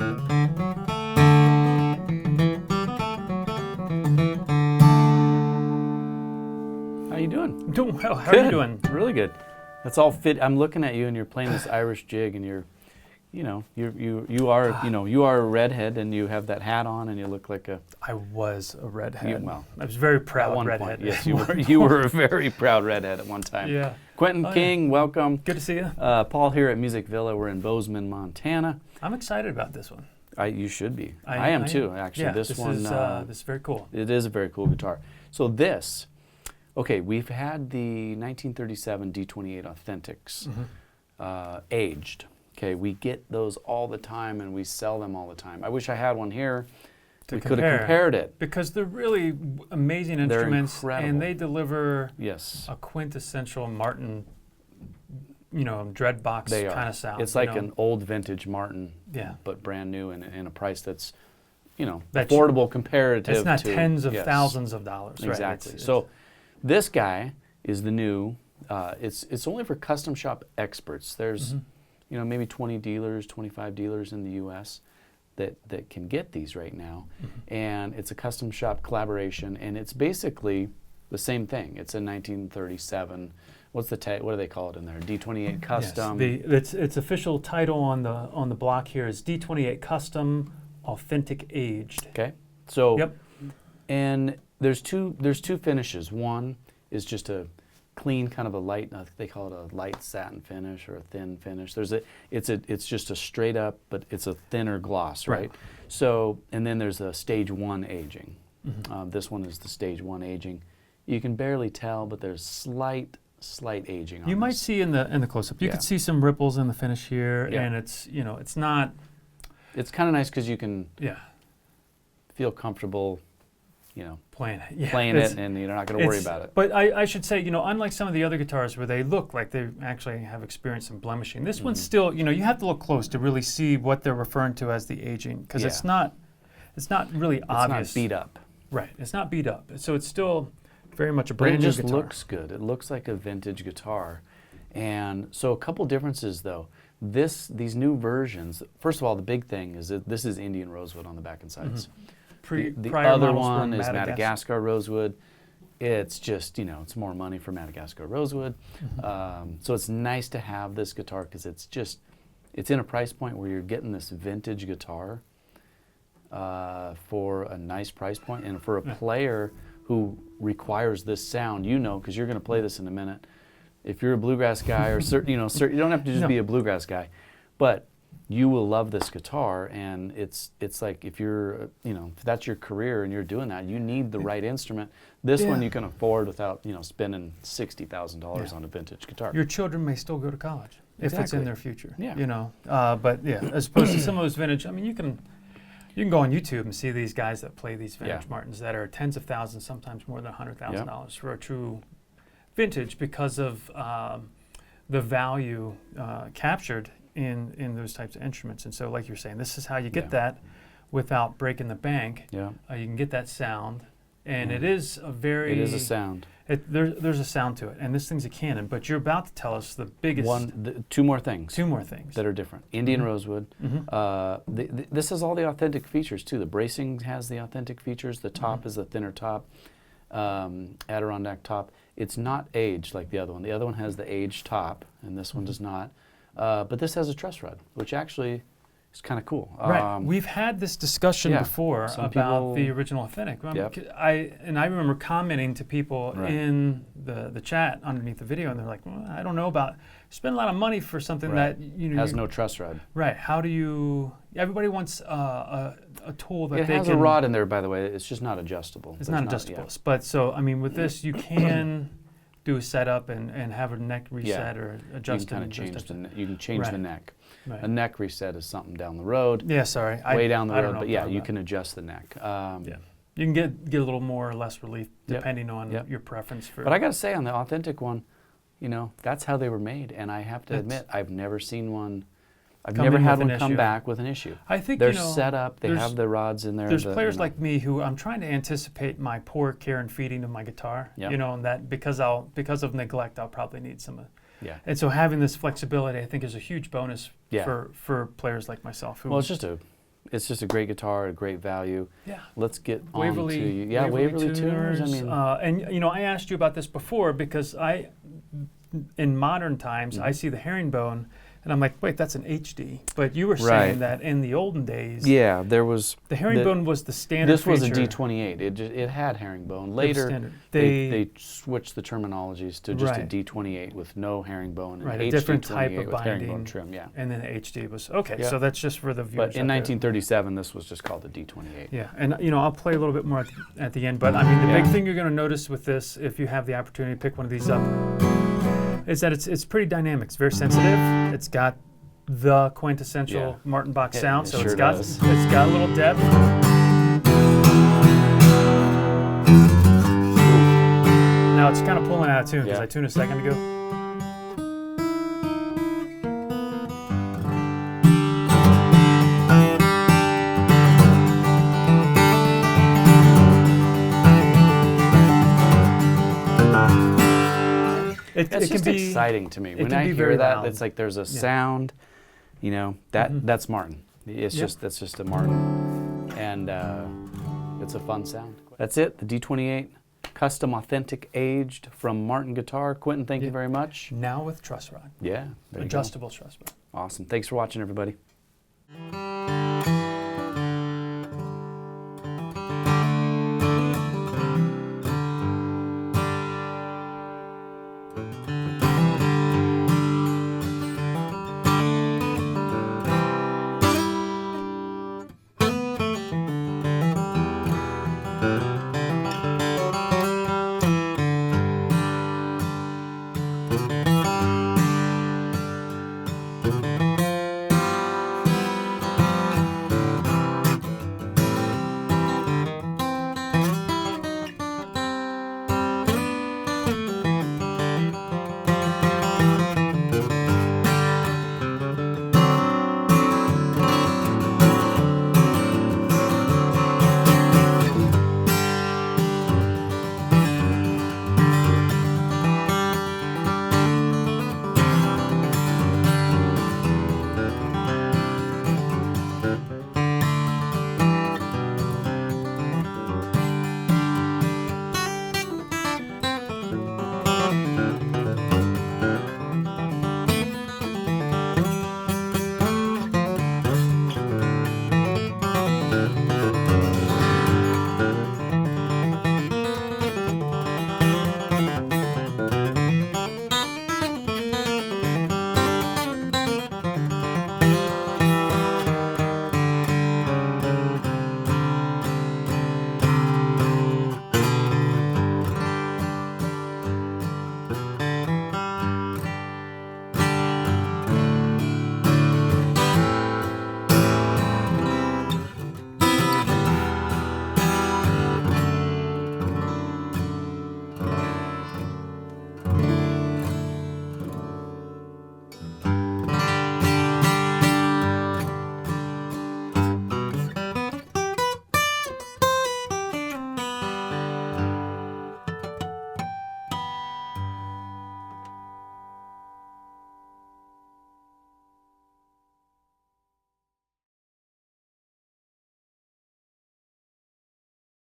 How you doing? I'm doing well. How Good. are you doing? Really good. That's all fit. I'm looking at you, and you're playing this Irish jig, and you are a redhead, and you have that hat on, and you look like a. I was a redhead. Well, I was very proud at one redhead. point, yes, you were. You were a very proud redhead at one time. Yeah. Quentin King, welcome. Good to see you. Paul here at Music Villa. We're in Bozeman, Montana. I'm excited about this one. You should be. I am too. Actually, yeah, this one. This is very cool. It is a very cool guitar. So this. Okay, we've had the 1937 D-28 Authentics aged. Okay, we get those all the time, and we sell them all the time. I wish I had one here. We could have compared it. Because they're really amazing instruments, and they deliver a quintessential Martin, dread box kind of sound. It's like an old vintage Martin, but brand new and in a price that's, affordable comparative to. It's not tens of thousands of dollars. Exactly. Right? So this guy is the new. It's only for custom shop experts. There's, maybe 20 dealers, 25 dealers in the U.S. that can get these right now, and it's a custom shop collaboration, and it's basically the same thing. It's a 1937. What's the what do they call it in there? D-28 Custom. Yes, its official title on the block here is D-28 Custom Authentic Aged. Okay. So. And there's two finishes. One is just a clean kind of a light. They call it a light satin finish or a thin finish. It's just a straight up, but it's a thinner gloss, right? So, and then there's a stage 1 aging. This one is the stage 1 aging. You can barely tell, but there's slight aging on You might see in the close-up. You could see some ripples in the finish here, and it's it's not. It's kind of nice because you can feel comfortable. Playing it, and you're not going to worry about it. But I should say, unlike some of the other guitars where they look like they actually have experienced some blemishing, this one's still, you have to look close to really see what they're referring to as the aging, because it's not really obvious. It's not beat up. Right. It's not beat up. So it's still very much a brand new guitar. It just looks good. It looks like a vintage guitar. And so a couple differences, though. These new versions, first of all, the big thing is that this is Indian rosewood on the back and sides. The other one is Madagascar rosewood. It's just, it's more money for Madagascar rosewood. So it's nice to have this guitar because it's in a price point where you're getting this vintage guitar for a nice price point, and for a player who requires this sound, because you're going to play this in a minute. If you're a bluegrass guy, or you don't have to just be a bluegrass guy, but you will love this guitar, and it's like if you're, if that's your career and you're doing that, you need the right instrument. This one you can afford without, spending $60,000 on a vintage guitar. Your children may still go to college if it's in their future. But as opposed to some of those vintage, you can go on YouTube and see these guys that play these vintage Martins that are tens of thousands, sometimes more than $100,000 for a true vintage, because of the value captured in those types of instruments. And so, like you're saying, this is how you get that without breaking the bank. You can get that sound, and it is a very... It is a sound. There's a sound to it, and this thing's a Canon, but you're about to tell us the biggest... Two more things. Two more things. That are different. Indian rosewood. This has all the authentic features, too. The bracing has the authentic features. The top is a thinner top, Adirondack top. It's not aged like the other one. The other one has the aged top, and this one does not. But this has a truss rod, which actually is kind of cool. Right. We've had this discussion before about the original authentic. I remember commenting to people in the chat underneath the video, and they're like, well, I don't know about, spend a lot of money for something that has no truss rod. Right. How do you? Everybody wants a tool that it has a rod in there, by the way. It's just not adjustable. It's not adjustable. But so with this, you can do a setup and have a neck reset or adjust. You can you can change the neck. A neck reset is something down the road. Way down the road, but you can adjust the neck. You can get a little more or less relief depending on your preference for. But I got to say, on the authentic one, that's how they were made, and I have to admit, I've never seen one. I've never had one come back with an issue. I think they're set up. They have the rods in there. There's players like me who I'm trying to anticipate my poor care and feeding of my guitar. And that because of neglect, I'll probably need some. And so having this flexibility, I think, is a huge bonus for players like myself. Well, it's just a It's just a great guitar, a great value. Yeah. Let's get Waverly, on to you. Yeah, Waverly Tuners. I mean, and you know, I asked you about this before because in modern times, I see the herringbone, and I'm like, wait, that's an HD. But you were saying that in the olden days, yeah, there was the herringbone was the standard. This was feature. a D-28. It had herringbone. Later, they switched the terminologies to just a D-28 with no herringbone. And a different type of binding. Herringbone trim, yeah. And then the HD was okay. So that's just for the viewers. But in 1937, this was just called a D-28. Yeah, and you know, I'll play a little bit more at the end. But I mean, the big thing you're going to notice with this, if you have the opportunity to pick one of these up, is that it's pretty dynamic. It's very sensitive. It's got the quintessential Martin box sound, so it's got a little depth. Now it's kind of pulling out of tune because I tuned a second ago. It's just exciting to me. When I hear that, it's like there's a sound, you know, that's Martin. It's that's just a Martin, and it's a fun sound. That's it, the D-28, custom, authentic, aged from Martin Guitar. Quentin, thank you very much. Now with truss rod. Yeah, adjustable truss rod. Awesome. Thanks for watching, everybody.